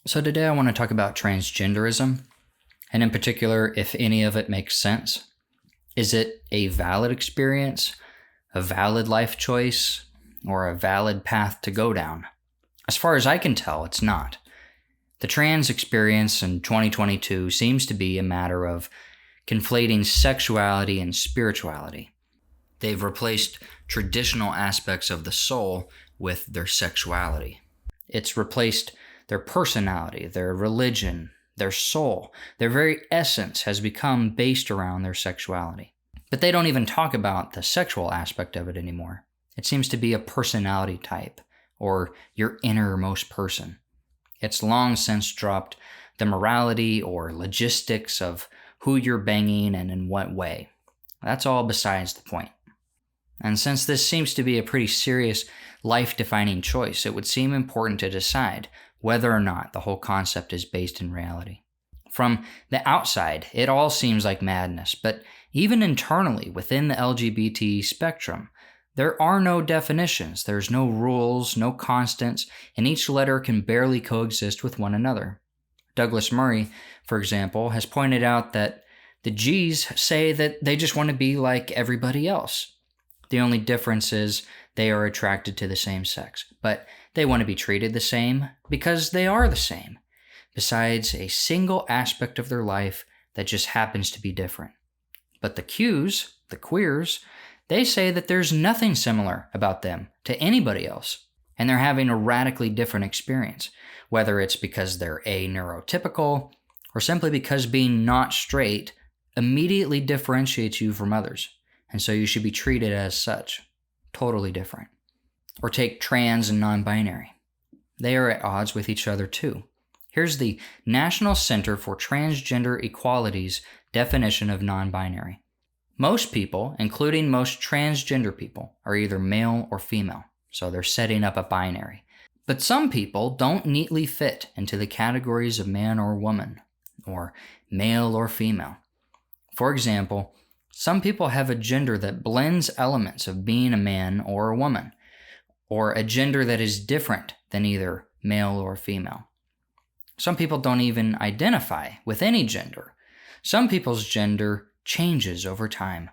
So today I want to talk about transgenderism, and in particular, if any of it makes sense. Is it a valid experience, a valid life choice, or a valid path to go down? As far as I can tell, it's not. The trans experience in 2022 seems to be a matter of conflating sexuality and spirituality. They've replaced traditional aspects of the soul with their sexuality. It's replaced their personality, their religion, their soul. Their very essence has become based around their sexuality. But they don't even talk about the sexual aspect of it anymore. It seems to be a personality type, or your innermost person. It's long since dropped the morality or logistics of who you're banging and in what way. That's all besides the point. And since this seems to be a pretty serious life-defining choice, it would seem important to decide whether or not the whole concept is based in reality. From the outside, it all seems like madness, but even internally within the LGBT spectrum, there are no definitions, there's no rules, no constants, and each letter can barely coexist with one another. Douglas Murray, for example, has pointed out that the G's say that they just want to be like everybody else. The only difference is they are attracted to the same sex, but they want to be treated the same because they are the same, besides a single aspect of their life that just happens to be different. But the Q's, the queers, they say that there's nothing similar about them to anybody else, and they're having a radically different experience, whether it's because they're neurotypical or simply because being not straight immediately differentiates you from others, and so you should be treated as such. Totally different. Or take trans and non-binary. They are at odds with each other too. Here's the National Center for Transgender Equality's definition of non-binary. Most people, including most transgender people, are either male or female, so they're setting up a binary. But some people don't neatly fit into the categories of man or woman, or male or female. For example, some people have a gender that blends elements of being a man or a woman, or a gender that is different than either male or female. Some people don't even identify with any gender. Some people's gender changes over time.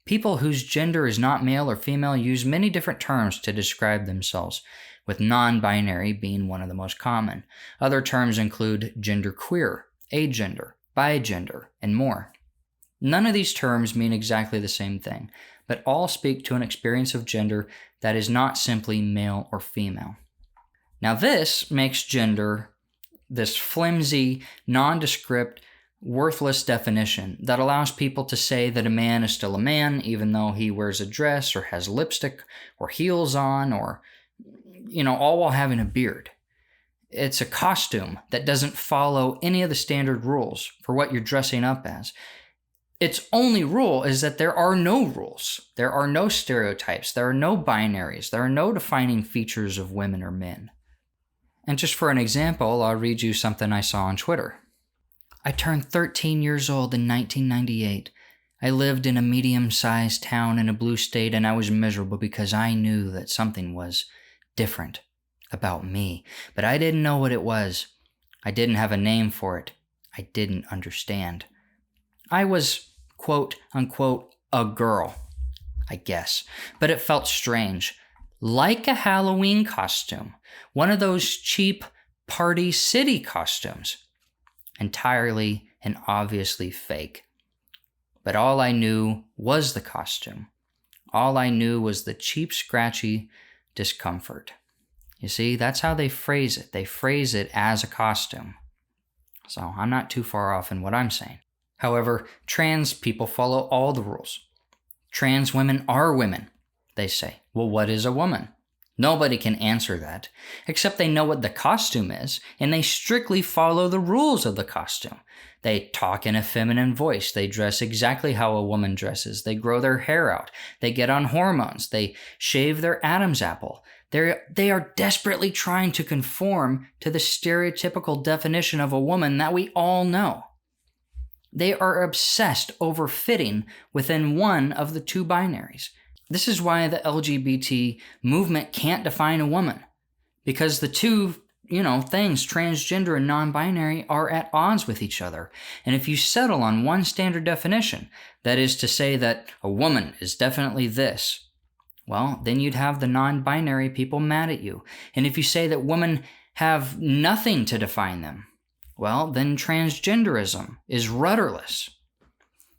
People whose gender is not male or female use many different terms to describe themselves, with non-binary being one of the most common. Other terms include genderqueer, agender, bigender, and more. None of these terms mean exactly the same thing, but all speak to an experience of gender that is not simply male or female. Now this makes gender this flimsy, nondescript, worthless definition that allows people to say that a man is still a man even though he wears a dress or has lipstick or heels on or, all while having a beard. It's a costume that doesn't follow any of the standard rules for what you're dressing up as. Its only rule is that there are no rules. There are no stereotypes. There are no binaries. There are no defining features of women or men. And just for an example, I'll read you something I saw on Twitter. I turned 13 years old in 1998. I lived in a medium-sized town in a blue state, and I was miserable because I knew that something was different about me. But I didn't know what it was. I didn't have a name for it. I didn't understand. I was, quote, unquote, a girl, I guess. But it felt strange. Like a Halloween costume. One of those cheap Party City costumes. Entirely and obviously fake. But all I knew was the costume. All I knew was the cheap, scratchy discomfort. You see, that's how they phrase it. They phrase it as a costume. So I'm not too far off in what I'm saying. However, trans people follow all the rules. Trans women are women, they say. Well, what is a woman? Nobody can answer that, except they know what the costume is, and they strictly follow the rules of the costume. They talk in a feminine voice. They dress exactly how a woman dresses. They grow their hair out. They get on hormones. They shave their Adam's apple. They are desperately trying to conform to the stereotypical definition of a woman that we all know. They are obsessed over fitting within one of the two binaries. This is why the LGBT movement can't define a woman, because the two things, transgender and non-binary, are at odds with each other. And if you settle on one standard definition, that is to say that a woman is definitely this, well, then you'd have the non-binary people mad at you. And if you say that women have nothing to define them, well, then transgenderism is rudderless.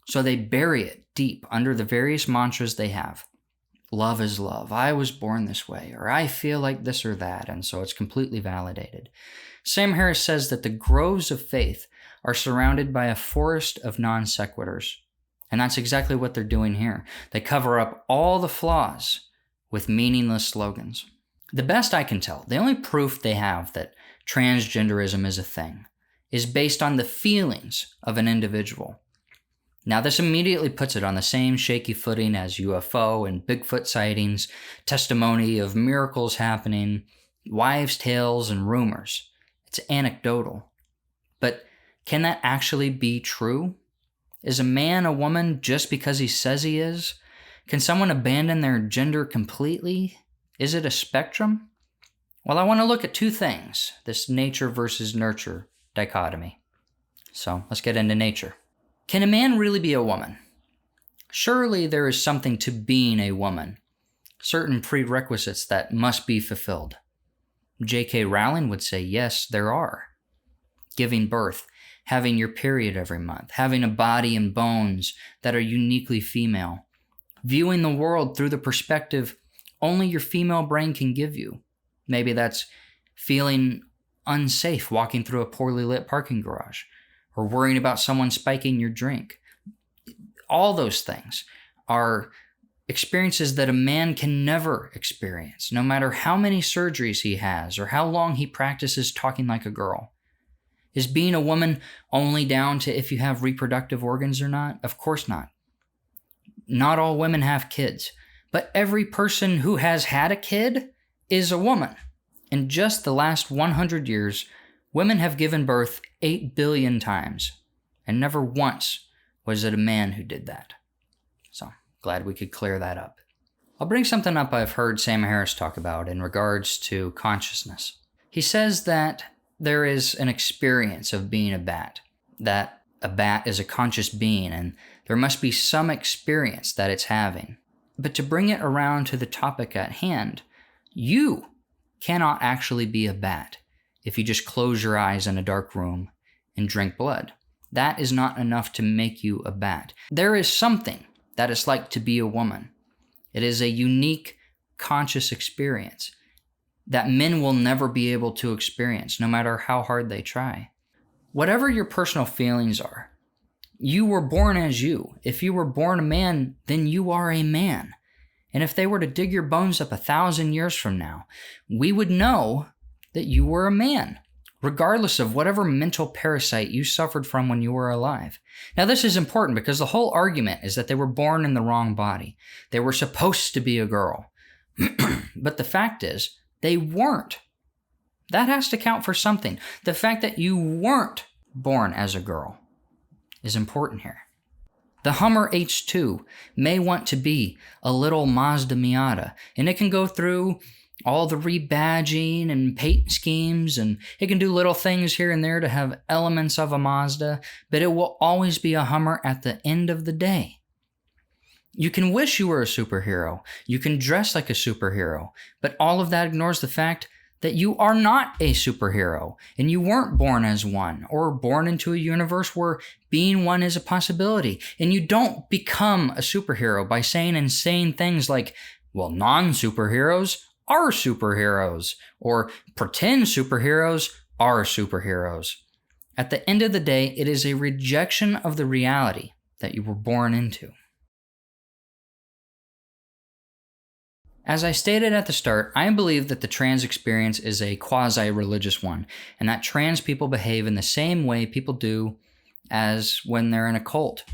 So they bury it deep under the various mantras they have. Love is love. I was born this way, or I feel like this or that, and so it's completely validated. Sam Harris says that the groves of faith are surrounded by a forest of non sequiturs, and that's exactly what they're doing here. They cover up all the flaws with meaningless slogans. The best I can tell, the only proof they have that transgenderism is a thing is based on the feelings of an individual. Now, this immediately puts it on the same shaky footing as UFO and Bigfoot sightings, testimony of miracles happening, wives' tales, and rumors. It's anecdotal. But can that actually be true? Is a man a woman just because he says he is? Can someone abandon their gender completely? Is it a spectrum? Well, I want to look at two things, this nature versus nurture dichotomy. So let's get into nature. Can a man really be a woman? Surely there is something to being a woman, certain prerequisites that must be fulfilled. J.K. Rowling would say, yes, there are. Giving birth, having your period every month, having a body and bones that are uniquely female, viewing the world through the perspective only your female brain can give you. Maybe that's feeling unsafe walking through a poorly lit parking garage, or worrying about someone spiking your drink. All those things are experiences that a man can never experience, no matter how many surgeries he has or how long he practices talking like a girl. Is being a woman only down to if you have reproductive organs or not? Of course not. Not all women have kids, but every person who has had a kid is a woman. In just the last 100 years, women have given birth 8 billion times, and never once was it a man who did that. So, glad we could clear that up. I'll bring something up I've heard Sam Harris talk about in regards to consciousness. He says that there is an experience of being a bat, that a bat is a conscious being, and there must be some experience that it's having. But to bring it around to the topic at hand, you cannot actually be a bat if you just close your eyes in a dark room and drink blood. That is not enough to make you a bat. There is something that it's like to be a woman. It is a unique, conscious experience that men will never be able to experience, no matter how hard they try. Whatever your personal feelings are, you were born as you. If you were born a man, then you are a man. And if they were to dig your bones up 1,000 years from now, we would know that you were a man, regardless of whatever mental parasite you suffered from when you were alive. Now, this is important because the whole argument is that they were born in the wrong body. They were supposed to be a girl. But the fact is, they weren't. That has to count for something. The fact that you weren't born as a girl is important here. The Hummer H2 may want to be a little Mazda Miata, and it can go through all the rebadging and paint schemes, and it can do little things here and there to have elements of a Mazda, but it will always be a Hummer at the end of the day. You can wish you were a superhero. You can dress like a superhero, but all of that ignores the fact that you are not a superhero, and you weren't born as one, or born into a universe where being one is a possibility. And you don't become a superhero by saying insane things like, well, non-superheroes are superheroes, or pretend superheroes are superheroes. At the end of the day, it is a rejection of the reality that you were born into. As I stated at the start, I believe that the trans experience is a quasi-religious one, and that trans people behave in the same way people do as when they're in a cult.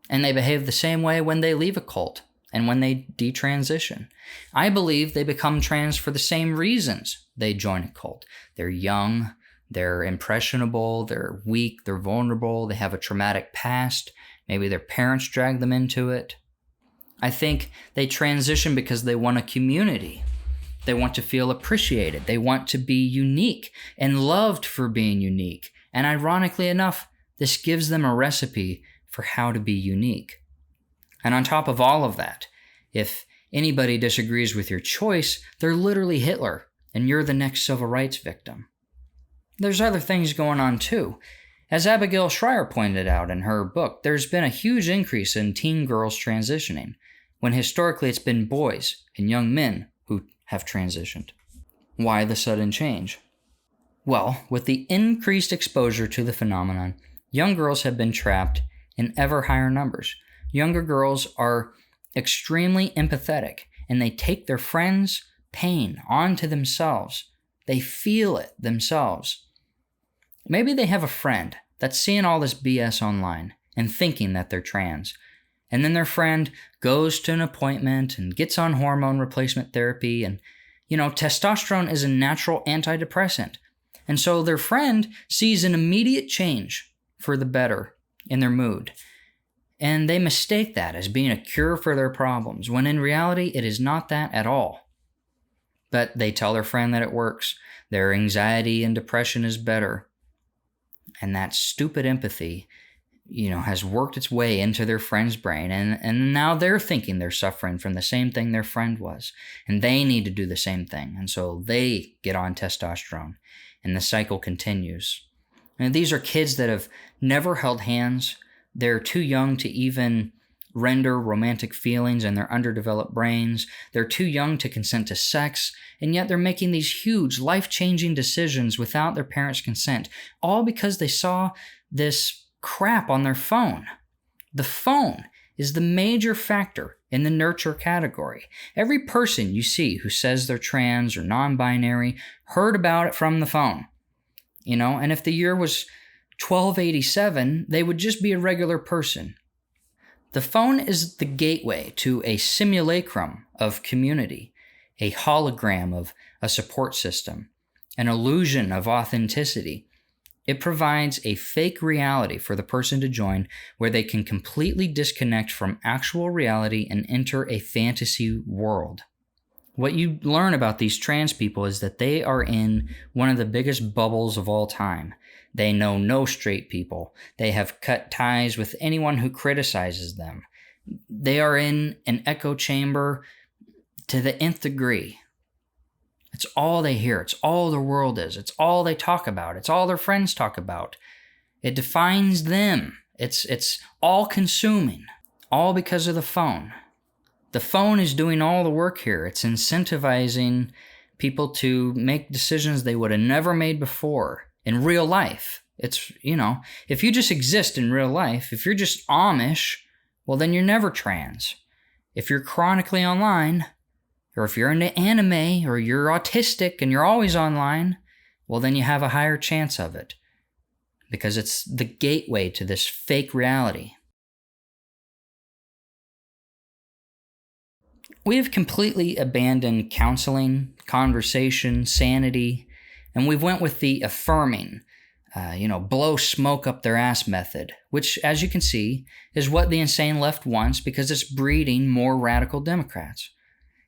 And they behave the same way when they leave a cult and when they detransition. I believe they become trans for the same reasons they join a cult. They're young, they're impressionable, they're weak, they're vulnerable, they have a traumatic past, maybe their parents dragged them into it. I think they transition because they want a community. They want to feel appreciated. They want to be unique and loved for being unique. And ironically enough, this gives them a recipe for how to be unique. And on top of all of that, if anybody disagrees with your choice, they're literally Hitler, and you're the next civil rights victim. There's other things going on too. As Abigail Shrier pointed out in her book, there's been a huge increase in teen girls transitioning, when historically it's been boys and young men who have transitioned. Why the sudden change? Well, with the increased exposure to the phenomenon, young girls have been trapped in ever higher numbers. Younger girls are extremely empathetic, and they take their friends' pain onto themselves. They feel it themselves. Maybe they have a friend that's seeing all this BS online and thinking that they're trans. And then their friend goes to an appointment and gets on hormone replacement therapy. And, testosterone is a natural antidepressant. And so their friend sees an immediate change for the better in their mood. And they mistake that as being a cure for their problems, when in reality it is not that at all. But they tell their friend that it works. Their anxiety and depression is better. And that stupid empathy, has worked its way into their friend's brain. And now they're thinking they're suffering from the same thing their friend was. And they need to do the same thing. And so they get on testosterone. And the cycle continues. And these are kids that have never held hands. They're too young to even render romantic feelings in their underdeveloped brains. They're too young to consent to sex, and yet they're making these huge, life-changing decisions without their parents' consent, all because they saw this crap on their phone. The phone is the major factor in the nurture category. Every person you see who says they're trans or non-binary heard about it from the phone. And if the year was 1287, they would just be a regular person. The phone is the gateway to a simulacrum of community, a hologram of a support system, an illusion of authenticity. It provides a fake reality for the person to join where they can completely disconnect from actual reality and enter a fantasy world. What you learn about these trans people is that they are in one of the biggest bubbles of all time. They know no straight people. They have cut ties with anyone who criticizes them. They are in an echo chamber to the nth degree. It's all they hear. It's all their world is. It's all they talk about. It's all their friends talk about. It defines them. It's all-consuming, all because of the phone. The phone is doing all the work here. It's incentivizing people to make decisions they would have never made before in real life. It's, if you just exist in real life, if you're just Amish, well, then you're never trans. If you're chronically online, or if you're into anime, or you're autistic and you're always online, well, then you have a higher chance of it. Because it's the gateway to this fake reality. We have completely abandoned counseling, conversation, sanity, and we've went with the affirming, blow smoke up their ass method, which, as you can see, is what the insane left wants because it's breeding more radical Democrats.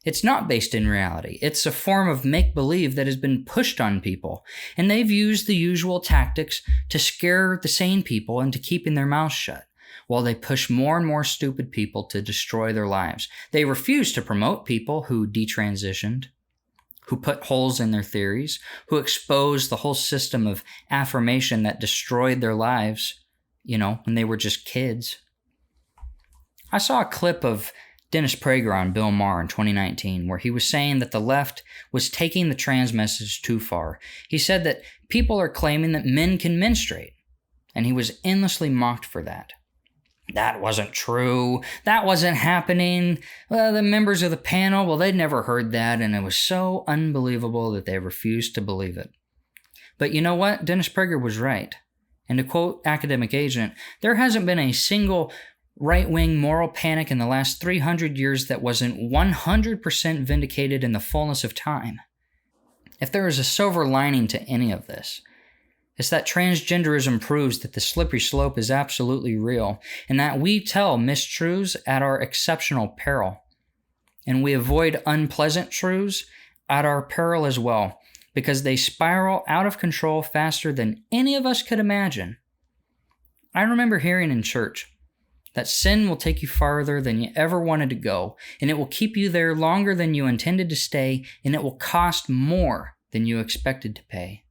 It's not based in reality. It's a form of make-believe that has been pushed on people, and they've used the usual tactics to scare the sane people into keeping their mouths shut, while they push more and more stupid people to destroy their lives. They refuse to promote people who detransitioned, who put holes in their theories, who exposed the whole system of affirmation that destroyed their lives, when they were just kids. I saw a clip of Dennis Prager on Bill Maher in 2019, where he was saying that the left was taking the trans message too far. He said that people are claiming that men can menstruate, and he was endlessly mocked for that. That wasn't true. That wasn't happening. The members of the panel, well, they'd never heard that, and it was so unbelievable that they refused to believe it. But you know what? Dennis Prager was right. And to quote Academic Agent, there hasn't been a single right-wing moral panic in the last 300 years that wasn't 100% vindicated in the fullness of time. If there is a silver lining to any of this, it's that transgenderism proves that the slippery slope is absolutely real, and that we tell mistruths at our exceptional peril. And we avoid unpleasant truths at our peril as well, because they spiral out of control faster than any of us could imagine. I remember hearing in church that sin will take you farther than you ever wanted to go, and it will keep you there longer than you intended to stay, and it will cost more than you expected to pay.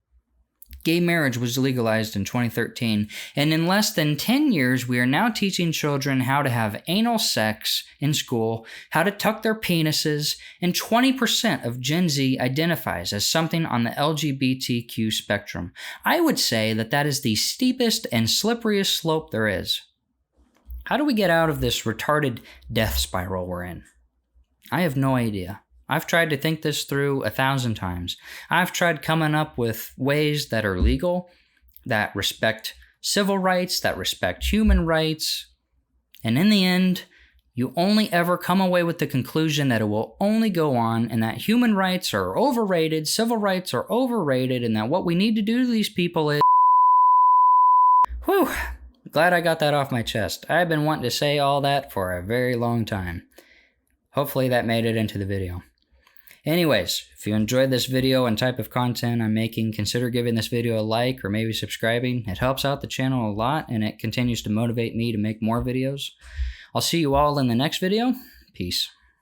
Gay marriage was legalized in 2013, and in less than 10 years, we are now teaching children how to have anal sex in school, how to tuck their penises, and 20% of Gen Z identifies as something on the LGBTQ spectrum. I would say that that is the steepest and slipperiest slope there is. How do we get out of this retarded death spiral we're in? I have no idea. I've tried to think this through 1,000 times. I've tried coming up with ways that are legal, that respect civil rights, that respect human rights. And in the end, you only ever come away with the conclusion that it will only go on and that human rights are overrated, civil rights are overrated, and that what we need to do to these people is... Whew! Glad I got that off my chest. I've been wanting to say all that for a very long time. Hopefully that made it into the video. Anyways, if you enjoyed this video and type of content I'm making, consider giving this video a like or maybe subscribing. It helps out the channel a lot and it continues to motivate me to make more videos. I'll see you all in the next video. Peace.